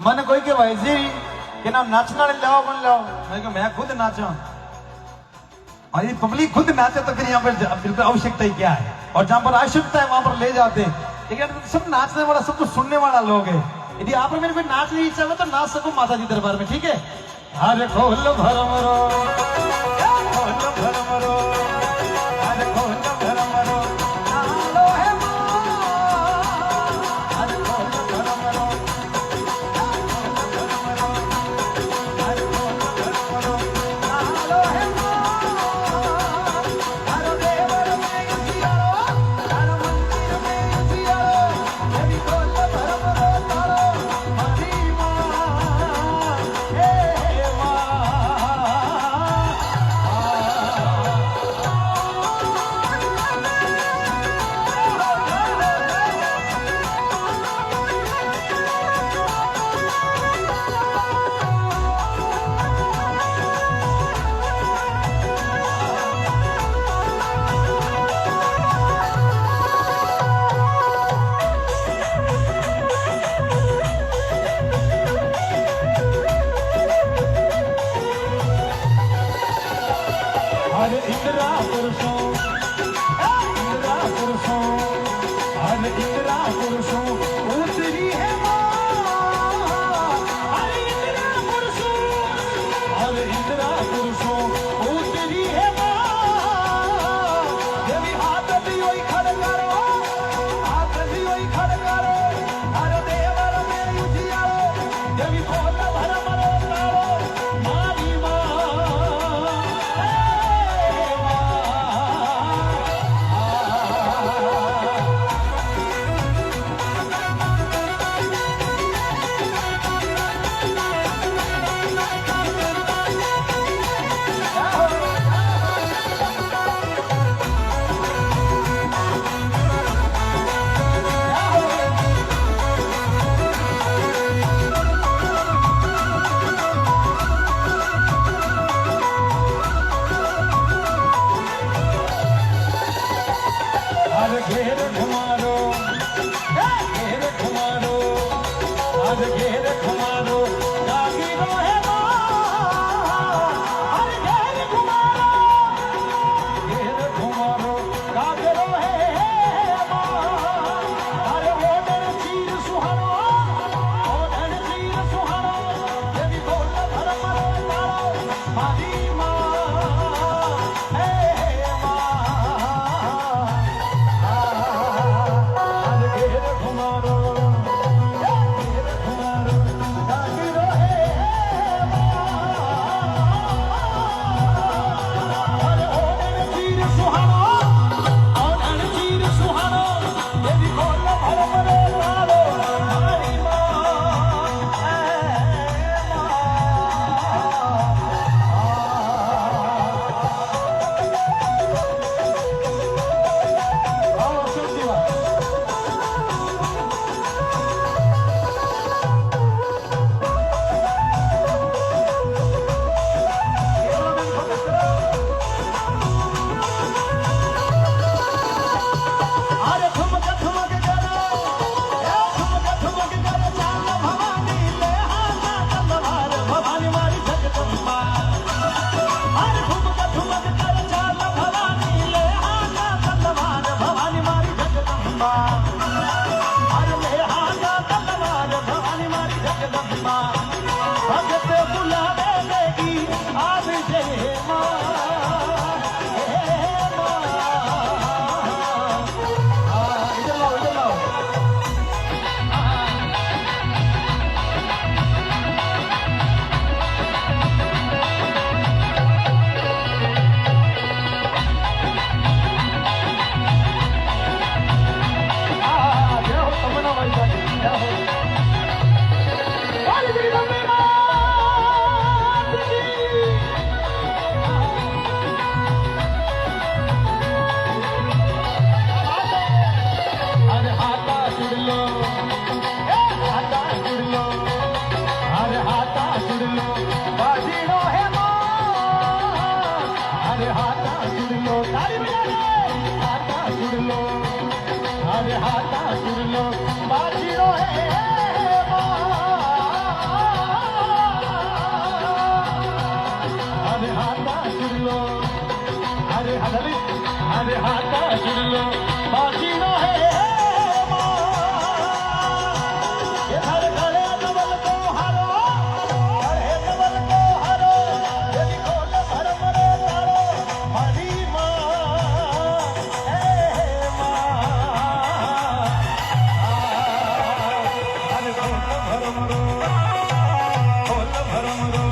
મને કોઈ કે भाईजी के नाम नाचना लाओ बन लाओ। मैं खुद नाचा और ये पब्लिक खुद नाचे तो फिर यहाँ पर बिल्कुल आवश्यकता ही क्या है। और जहाँ पर आवश्यकता है वहां पर ले जाते हैं। लेकिन सब नाचने वाला सब कुछ सुनने वाला लोग है। यदि आप मेरे कोई नाचने की इच्छा हो तो नाच सको माता जी दरबार में, ठीक है। अरे खोल भरमरो खोल भरमरो अरे खोल भरमरो आलो है अरे खोल भरमरो अरे खोल भरमरो आलो है अरे देवर में जियारो अरे मंदिर में जियारो यदि खोल भरमरो तारो हरी मां हे अरे इंदिरा पुरुषों अरे इंदिरा पुरुषों उतरी है अरे इंदिरा पुरुषों उतरी है देवी हाथ भी वही खड़ करो अरे देवर में उजियारो देवी खोल भरमरो तारो मारी घेर घुमारो घेर घुमारो जागी रोहे अरे घेर घुमारो जागे रोहे अरे ओढ़न चीर सुहानो देवी बोल भरमरो तारो मारी मां हे भगत बुलावे देगी आज जय मां इधर लाओ जय हो तमन्ना भाई जय हो अरे हाथा सुन लो बाजी रो है रो बाजी नो है माँ ये हर गले नवल को हारो हरे नवल को हारो यदि खोल भर मरो तारो हरी माँ हे माँ हर खोल भर मरो खोल भर मरो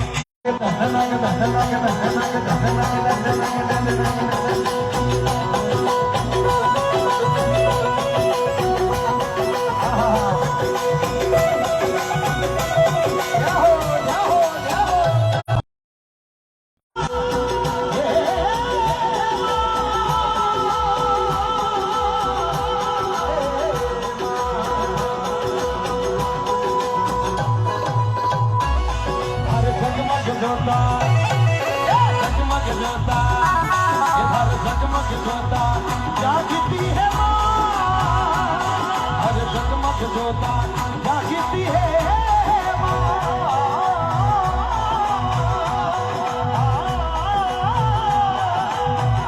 जोता जगमग जोता इधर जगमग जोता जागती है माँ हर जगमग जोता जागती है माँ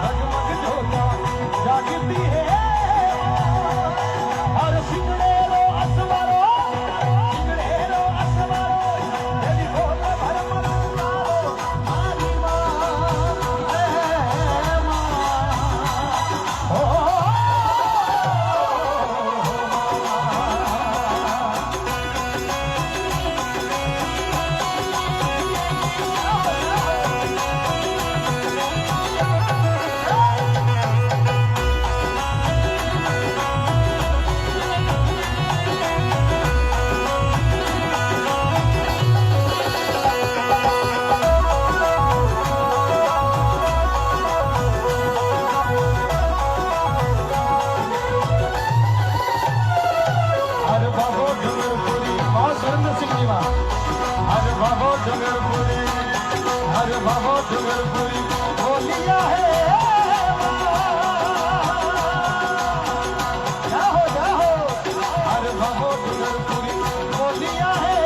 जगमग जोता जागती है हर सिंगड़ेरो असवारो यदि बोल भर मरो हरी माँ ओ हर बाबो डगरपुरी हर बाबो डगरपुरी बोलिया है जाहो जाहो हर बाबो डगरपुरी बोलिया है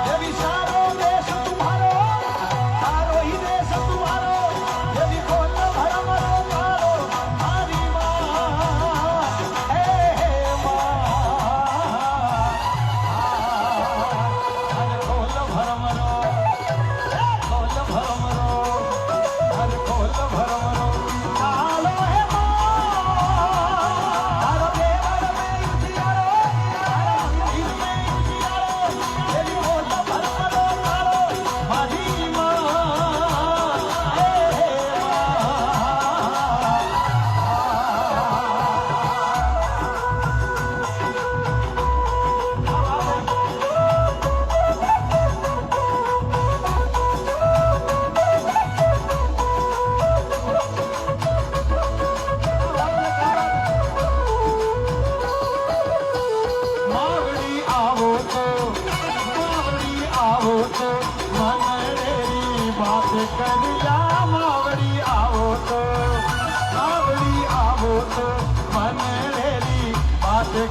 यदि सारो देश तुम्हारो सारो ही देश तुम्हारो यदि बोल भर मरो तारो हरी माँ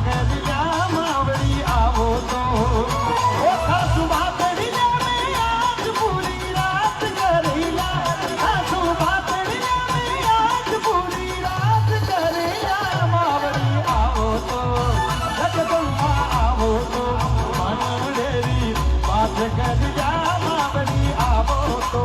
करिया मावड़ी आवो तो ओ सासू भातड़िया में आज पूरी रात करिया सासू भातड़िया में आज पूरी रात करिया मावड़ी आवो तो जगदम्बा आवो तो मनरेरी बात करिया मावड़ी आवो तो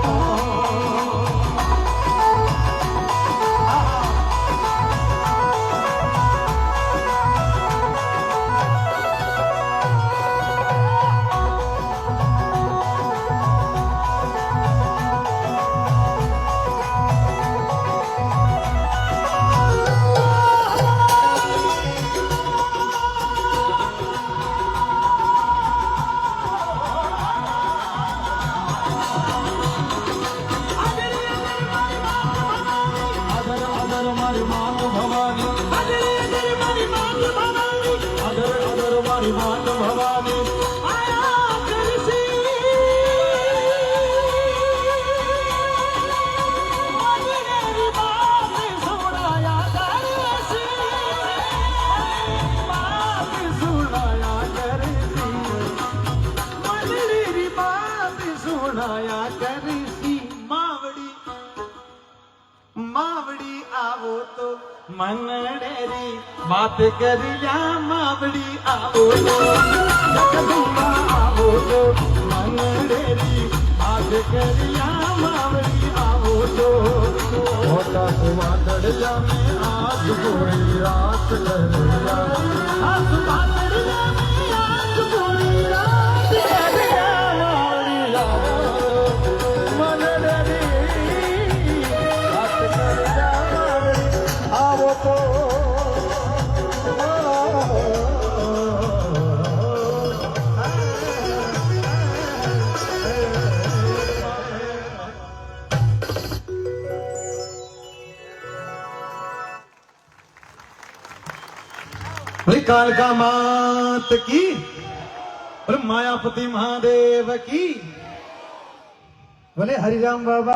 तो मनडेरी बात करिया मावड़ी आओ तो जगदम्बा आओ तो मनडेरी बात करिया मावड़ी आओ तो होता हुआ दड़िया में आज पूरी रात करिया आज बादरिया में आज पूरी रात करिया मावड़ी आओ मनडरी बात करिया मावड़ी आओ तो कालका मात की और मायापति महादेव की बोले हरिराम बाबा।